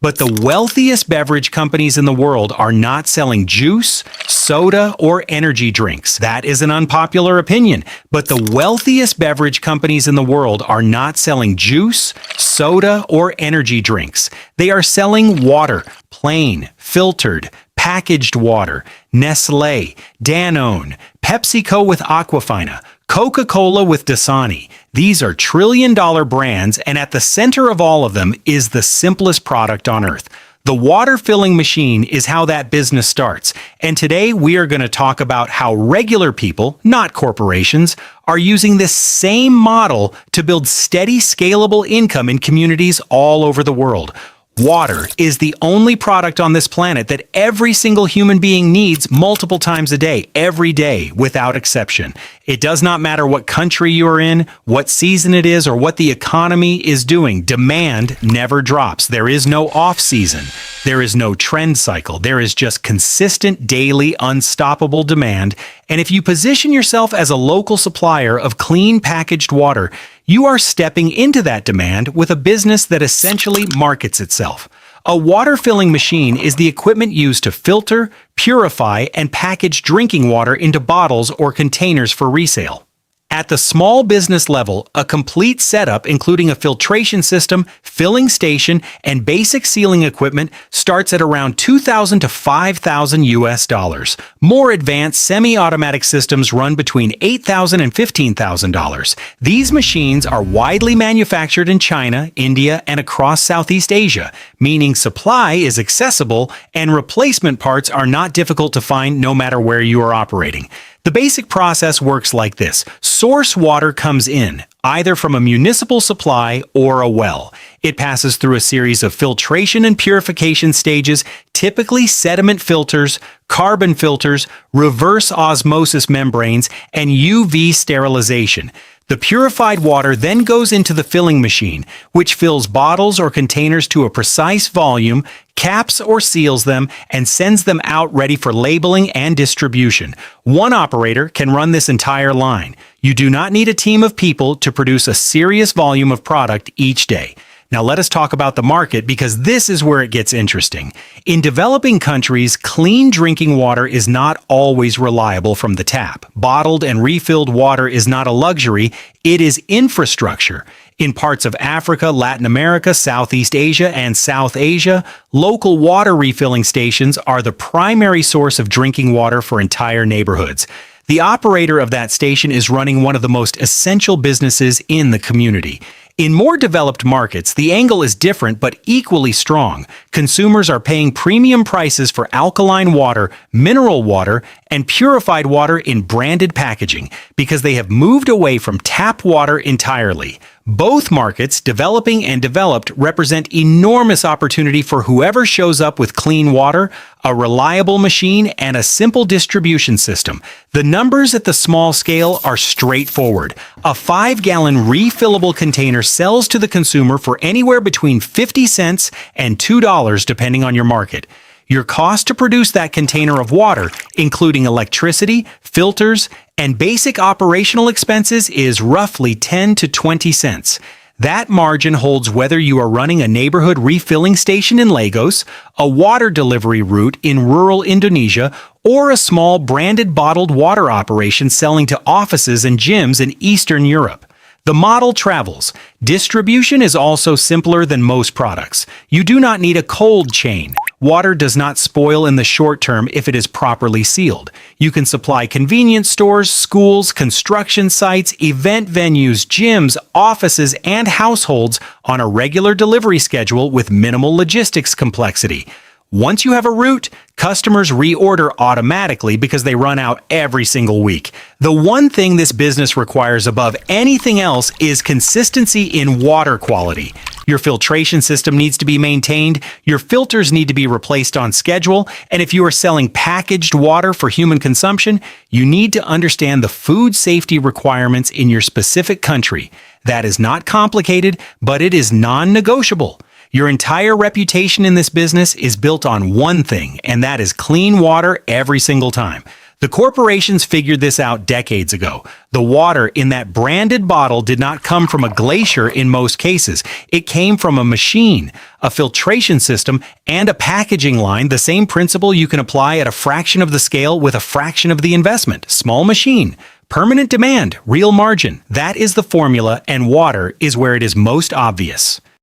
But the wealthiest beverage companies in the world are not selling juice, soda, or energy drinks. That is an unpopular opinion. But the wealthiest beverage companies in the world are not selling juice, soda, or energy drinks. They are selling water, plain, filtered, packaged water, Nestle, Danone, PepsiCo with Aquafina, Coca-Cola with Dasani. These are trillion-dollar brands, and at the center of all of them is the simplest product on earth. The water filling machine is how that business starts. And today we are going to talk about how regular people, not corporations, are using this same model to build steady, scalable income in communities all over the world. Water is the only product on this planet that every single human being needs multiple times a day, every day, without exception. It does not matter what country you're in, what season it is, or what the economy is doing. Demand never drops. There is no off-season. There is no trend cycle. There is just consistent, daily, unstoppable demand. And if you position yourself as a local supplier of clean packaged water, you are stepping into that demand with a business that essentially markets itself. A water filling machine is the equipment used to filter, purify, and package drinking water into bottles or containers for resale. At the small business level, a complete setup including a filtration system, filling station, and basic sealing equipment starts at around $2,000 to $5,000. More advanced semi-automatic systems run between $8,000 and $15,000. These machines are widely manufactured in China, India, and across Southeast Asia, meaning supply is accessible and replacement parts are not difficult to find no matter where you are operating. The basic process works like this. Source water comes in, either from a municipal supply or a well. It passes through a series of filtration and purification stages, typically sediment filters, carbon filters, reverse osmosis membranes, and UV sterilization. The purified water then goes into the filling machine, which fills bottles or containers to a precise volume, caps or seals them, and sends them out ready for labeling and distribution. One operator can run this entire line. You do not need a team of people to produce a serious volume of product each day. Now let us talk about the market because this is where it gets interesting. In developing countries, clean drinking water is not always reliable from the tap. Bottled and refilled water is not a luxury, it is infrastructure. In parts of Africa, Latin America, Southeast Asia, and South Asia, local water refilling stations are the primary source of drinking water for entire neighborhoods. The operator of that station is running one of the most essential businesses in the community. In more developed markets, the angle is different but equally strong. Consumers are paying premium prices for alkaline water, mineral water, and purified water in branded packaging because they have moved away from tap water entirely. Both markets, developing and developed, represent enormous opportunity for whoever shows up with clean water, a reliable machine, and a simple distribution system. The numbers at the small scale are straightforward. A 5-gallon refillable container sells to the consumer for anywhere between 50 cents and $2 depending on your market. Your cost to produce that container of water, including electricity, filters, and basic operational expenses, is roughly 10 to 20 cents. That margin holds whether you are running a neighborhood refilling station in Lagos, a water delivery route in rural Indonesia, or a small branded bottled water operation selling to offices and gyms in Eastern Europe. The model travels. Distribution is also simpler than most products. You do not need a cold chain. Water does not spoil in the short term if it is properly sealed. You can supply convenience stores, schools, construction sites, event venues, gyms, offices, and households on a regular delivery schedule with minimal logistics complexity. Once you have a route, customers reorder automatically because they run out every single week. The one thing this business requires above anything else is consistency in water quality. Your filtration system needs to be maintained, your filters need to be replaced on schedule, and if you are selling packaged water for human consumption, you need to understand the food safety requirements in your specific country. That is not complicated, but it is non-negotiable. Your entire reputation in this business is built on one thing, and that is clean water every single time. The The corporations figured this out decades ago. The water in that branded bottle did not come from a glacier in most cases. It came from a machine, a filtration system, and a packaging line, the same principle you can apply at a fraction of the scale with a fraction of the investment. Small machine, permanent demand, real margin. That is the formula, and water is where it is most obvious.